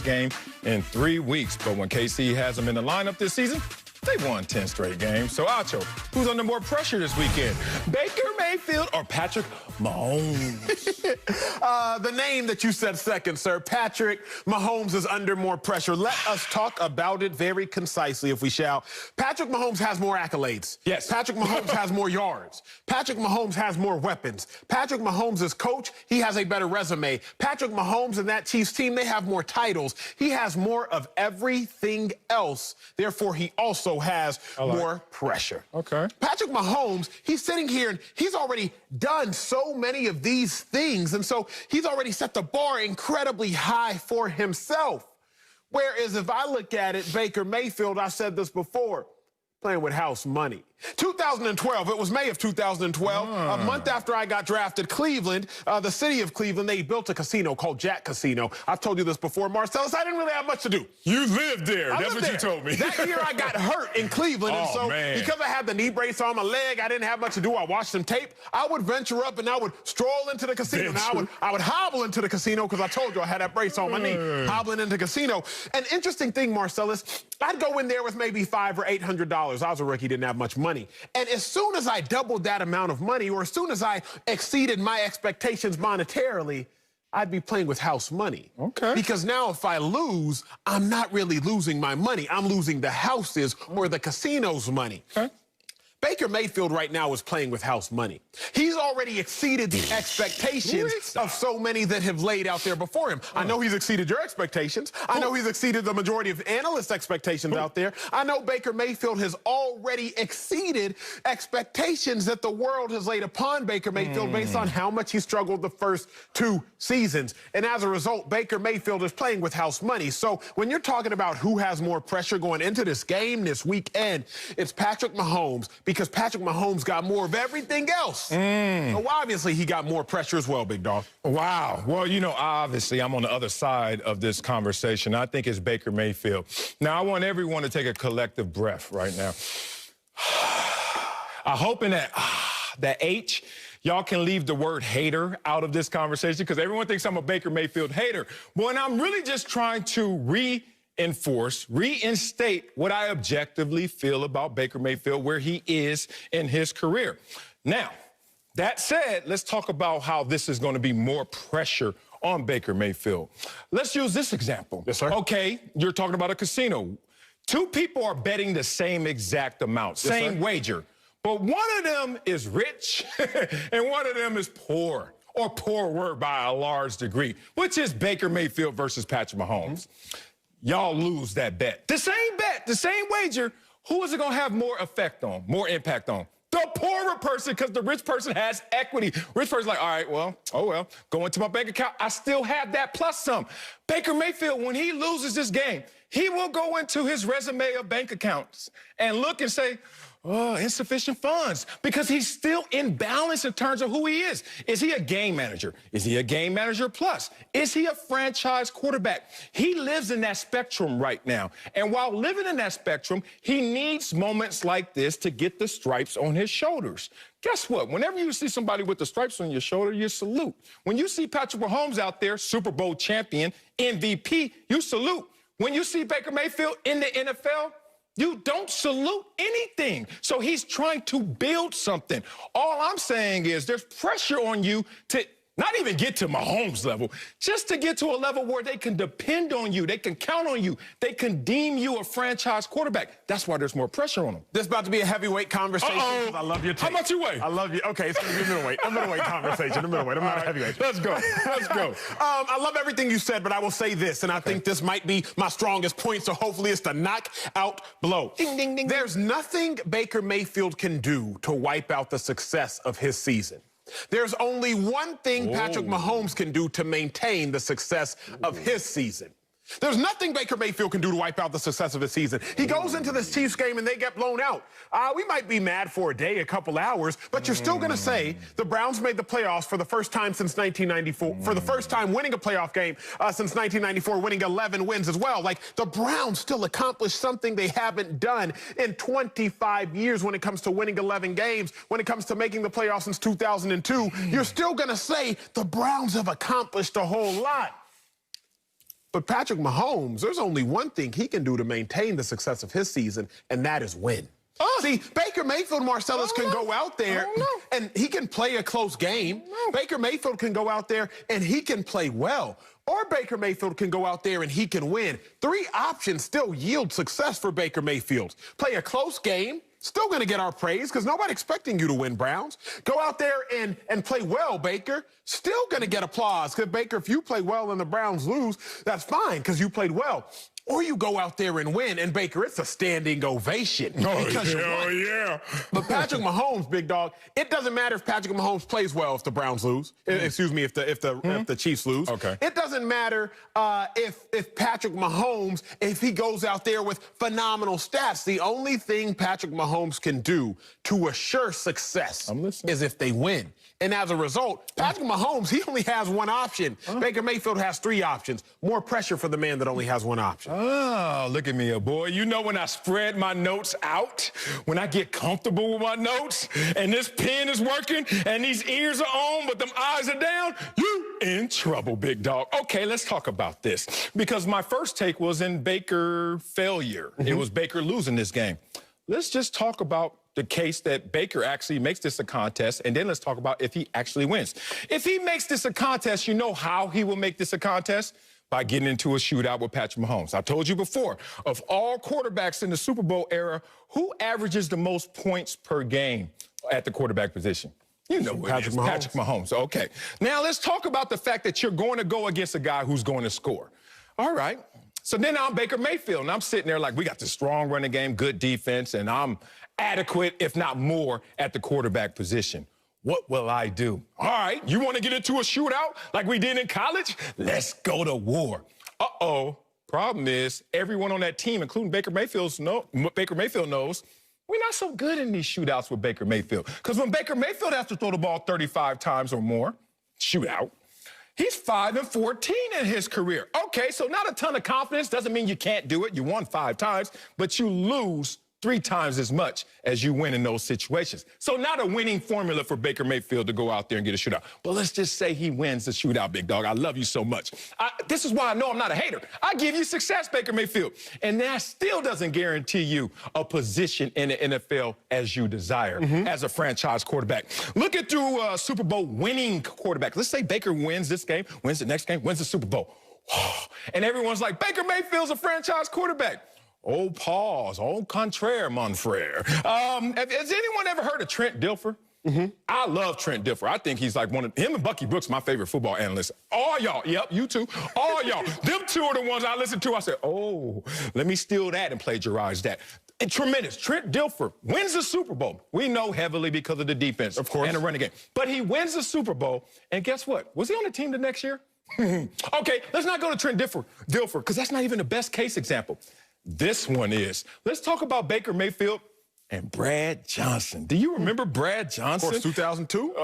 game in 3 weeks. But when KC has them in the lineup this season, they won 10 straight games. So, Acho, who's under more pressure this weekend? Baker Mayfield or Patrick Mahomes? The name that you said second, sir, Patrick Mahomes is under more pressure. Let us talk about it very concisely, if we shall. Patrick Mahomes has more accolades. Yes. Patrick Mahomes has more yards. Patrick Mahomes has more weapons. Patrick Mahomes is coach. He has a better resume. Patrick Mahomes and that Chiefs team, they have more titles. He has more of everything else. Therefore, he also has more pressure. Okay. Patrick Mahomes, he's sitting here and he's already done so many of these things. And so he's already set the bar incredibly high for himself. Whereas if I look at it, Baker Mayfield, I said this before, playing with house money. 2012, it was May of 2012, a month after I got drafted, Cleveland, the city of Cleveland, they built a casino called Jack Casino. I've told you this before, Marcellus, I didn't really have much to do. You lived there. That's what there. you told me. That year I got hurt in Cleveland, and so because I had the knee brace on my leg, I didn't have much to do. I watched some tape. I would venture up and I would stroll into the casino. Now, I would hobble into the casino because I told you I had that brace on my knee, hobbling into the casino. An interesting thing, Marcellus, I'd go in there with maybe $500 or $800. I was a rookie, didn't have much money. And as soon as I doubled that amount of money, or as soon as I exceeded my expectations monetarily, I'd be playing with house money. Okay. Because now if I lose, I'm not really losing my money. I'm losing the house's or the casino's money. Okay. Baker Mayfield right now is playing with house money. He's already exceeded the expectations of so many that have laid out there before him. I know he's exceeded your expectations. I know he's exceeded the majority of analysts' expectations out there. I know Baker Mayfield has already exceeded expectations that the world has laid upon Baker Mayfield based on how much he struggled the first 2 seasons. And as a result, Baker Mayfield is playing with house money. So when you're talking about who has more pressure going into this game this weekend, it's Patrick Mahomes, because Patrick Mahomes got more of everything else. So obviously, he got more pressure as well, big dog. Wow. Well, you know, obviously, I'm on the other side of this conversation. I think it's Baker Mayfield. Now, I want everyone to take a collective breath right now. I'm hoping that that H, y'all can leave the word hater out of this conversation, because everyone thinks I'm a Baker Mayfield hater. Well, and I'm really just trying to reinstate what I objectively feel about Baker Mayfield, where he is in his career. Now, that said, let's talk about how this is going to be more pressure on Baker Mayfield. Let's use this example. Yes, sir. Okay, you're talking about a casino. 2 people are betting the same exact amount, same wager. But one of them is rich and one of them is poor, or poorer by a large degree, which is Baker Mayfield versus Patrick Mahomes. Y'all lose that bet. The same wager, who is it going to have more effect on, more impact on? The poorer person, because the rich person has equity. Rich person's like, all right, well, oh well, go into my bank account. I still have that plus some. Baker Mayfield, when he loses this game, he will go into his resume of bank accounts and look and say, oh, insufficient funds, because he's still in balance in terms of who he is. Is he a game manager? Is he a game manager plus? Is he a franchise quarterback? He lives in that spectrum right now. And while living in that spectrum, he needs moments like this to get the stripes on his shoulders. Guess what? Whenever you see somebody with the stripes on your shoulder, you salute. When you see Patrick Mahomes out there, Super Bowl champion, MVP, you salute. When you see Baker Mayfield in the NFL, you don't salute anything. So he's trying to build something. All I'm saying is there's pressure on you to not even get to Mahomes' level, just to get to a level where they can depend on you, they can count on you, they can deem you a franchise quarterback. That's why there's more pressure on them. This is about to be a heavyweight conversation. I love your take. How much you weigh? I love you. Okay, it's going to be a middleweight conversation. A middleweight. I'm not a heavyweight. Let's go. Let's go. I love everything you said, but I will say this, and I think this might be my strongest point, so hopefully it's the knockout blow. Ding, ding, ding. There's nothing Baker Mayfield can do to wipe out the success of his season. There's only one thing Patrick Mahomes can do to maintain the success of his season. There's nothing Baker Mayfield can do to wipe out the success of his season. He goes into this Chiefs game and they get blown out. We might be mad for a day, a couple hours, but you're still going to say the Browns made the playoffs for the first time since 1994, for the first time winning a playoff game since 1994, winning 11 wins as well. Like, the Browns still accomplished something they haven't done in 25 years when it comes to winning 11 games, when it comes to making the playoffs since 2002. You're still going to say the Browns have accomplished a whole lot. But Patrick Mahomes, there's only one thing he can do to maintain the success of his season, and that is win. See, Baker Mayfield, Marcellus, can go out there and he can play a close game. Baker Mayfield can go out there and he can play well. Or Baker Mayfield can go out there and he can win. 3 options still yield success for Baker Mayfield. Play a close game. Still going to get our praise because nobody expecting you to win, Browns. Go out there and play well, Baker. Still going to get applause because, Baker, if you play well and the Browns lose, that's fine because you played well. Or you go out there and win, and, Baker, it's a standing ovation. Yeah. But Patrick Mahomes, big dog, it doesn't matter if Patrick Mahomes plays well if the Browns lose. Excuse me, if the Chiefs lose. Okay. It doesn't matter if Patrick Mahomes, if he goes out there with phenomenal stats. The only thing Patrick Mahomes can do to assure success is if they win. And as a result, Patrick Mahomes, he only has one option. Baker Mayfield has 3 options. More pressure for the man that only has one option. Oh, look at me, boy. You know when I spread my notes out, when I get comfortable with my notes, and this pen is working, and these ears are on, but them eyes are down, you in trouble, big dog. Okay, let's talk about this. Because my first take was in Baker failure. It was Baker losing this game. Let's just talk about the case that Baker actually makes this a contest, and then let's talk about if he actually wins. If he makes this a contest, you know how he will make this a contest? By getting into a shootout with Patrick Mahomes. I told you before, of all quarterbacks in the Super Bowl era, who averages the most points per game at the quarterback position? You know Patrick Mahomes. Patrick Mahomes. Okay. Now let's talk about the fact that you're going to go against a guy who's going to score. All right. So then I'm Baker Mayfield, and I'm sitting there like, we got this strong running game, good defense, and I'm adequate, if not more, at the quarterback position. What will I do? All right, you want to get into a shootout like we did in college? Let's go to war. Uh-oh. Problem is, everyone on that team, including Baker Mayfield knows we're not so good in these shootouts with Baker Mayfield. Because when Baker Mayfield has to throw the ball 35 times or more, shootout, he's 5-14 in his career. Okay, so not a ton of confidence. Doesn't mean you can't do it. You won 5 times, but you lose 3 times as much as you win in those situations. So not a winning formula for Baker Mayfield to go out there and get a shootout. But let's just say he wins the shootout, big dog. I love you so much. This is why I know I'm not a hater. I give you success, Baker Mayfield. And that still doesn't guarantee you a position in the NFL as you desire as a franchise quarterback. Look at through Super Bowl winning quarterback. Let's say Baker wins this game, wins the next game, wins the Super Bowl. And everyone's like, Baker Mayfield's a franchise quarterback. Oh, pause. Au contraire, mon frere. Has anyone ever heard of Trent Dilfer? I love Trent Dilfer. I think he's like him and Bucky Brooks, my favorite football analyst. All y'all, yep, you too. All y'all. Them 2 are the ones I listen to. I said, oh, let me steal that and plagiarize that. And tremendous. Trent Dilfer wins the Super Bowl. We know heavily because of the defense, of course, and the running game. But he wins the Super Bowl, and guess what? Was he on the team the next year? Okay, let's not go to Trent Dilfer, because that's not even the best case example. This one is. Let's talk about Baker Mayfield and Brad Johnson. Do you remember Brad Johnson? Of course, 2002.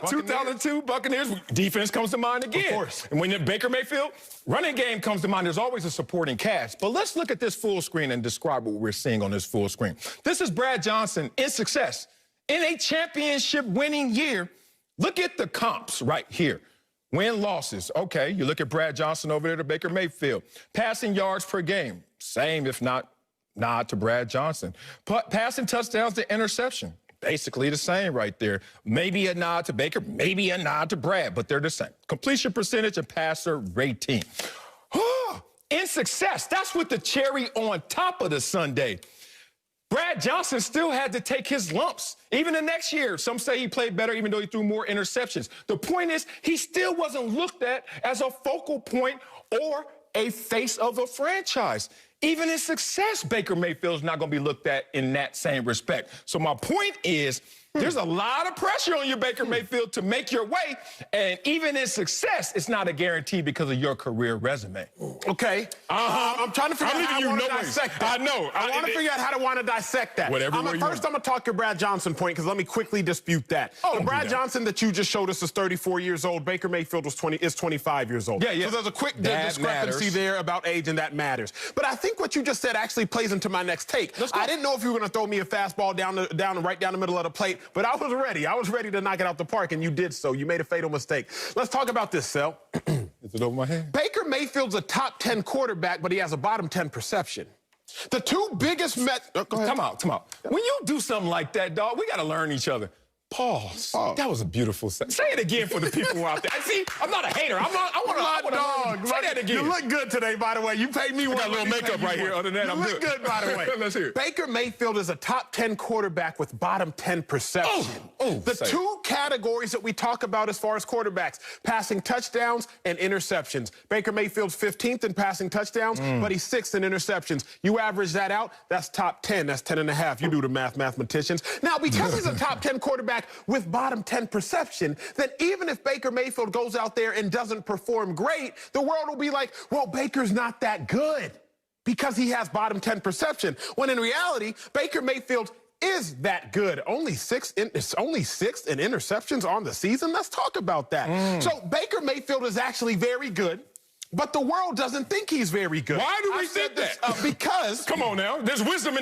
2002 Buccaneers. Defense comes to mind again. Of course. And when you're Baker Mayfield, running game comes to mind. There's always a supporting cast. But let's look at this full screen and describe what we're seeing on this full screen. This is Brad Johnson in success in a championship winning year. Look at the comps right here. Win losses. Okay, you look at Brad Johnson over there to Baker Mayfield. Passing yards per game. Same, if not nod to Brad Johnson. Passing touchdowns to interception. Basically the same right there. Maybe a nod to Baker, maybe a nod to Brad, but they're the same. Completion percentage and passer rating. In success, that's with the cherry on top of the sundae. Brad Johnson still had to take his lumps. Even the next year, some say he played better even though he threw more interceptions. The point is, he still wasn't looked at as a focal point or a face of a franchise. Even in success, Baker Mayfield's not going to be looked at in that same respect. So my point is, there's a lot of pressure on you, Baker Mayfield, to make your way. And even in success, it's not a guarantee because of your career resume. Okay. I'm trying to figure out how I want to dissect that. I know. I want to figure out how to want to dissect that. First, I'm going to talk your Brad Johnson point, because let me quickly dispute that. The Brad Johnson that you just showed us is 34 years old. Baker Mayfield is 25 years old. Yeah. So there's a quick discrepancy there about age, and that matters. But I think what you just said actually plays into my next take. I didn't know if you were going to throw me a fastball right down the middle of the plate, but I was ready. I was ready to knock it out the park, and you did so. You made a fatal mistake. Let's talk about this, Sel. Is it over my head? Baker Mayfield's a top 10 quarterback, but he has a bottom 10 perception. The two biggest go ahead. Come out. When you do something like that, dog, we got to learn each other. Pause. That was a beautiful say it again for the people out there. See, I'm not a hater. I want to say that again. You look good today, by the way. You paid me. I got a little makeup right here. Other than that, I'm good. You look good, by the way. Let's hear it. Baker Mayfield is a top 10 quarterback with bottom 10 perception. The two categories that we talk about as far as quarterbacks, passing touchdowns and interceptions. Baker Mayfield's 15th in passing touchdowns, but he's 6th in interceptions. You average that out, that's top 10. That's 10.5. You do the math, mathematicians. Now, because he's a top 10 quarterback with bottom 10 perception, then even if Baker Mayfield goes out there and doesn't perform great, the world will be like, well, Baker's not that good because he has bottom 10 perception. When in reality, Baker Mayfield is that good. Only sixth in interceptions on the season. Let's talk about that. So Baker Mayfield is actually very good, but the world doesn't think he's very good. Why do we think that? Because come on now, there's wisdom in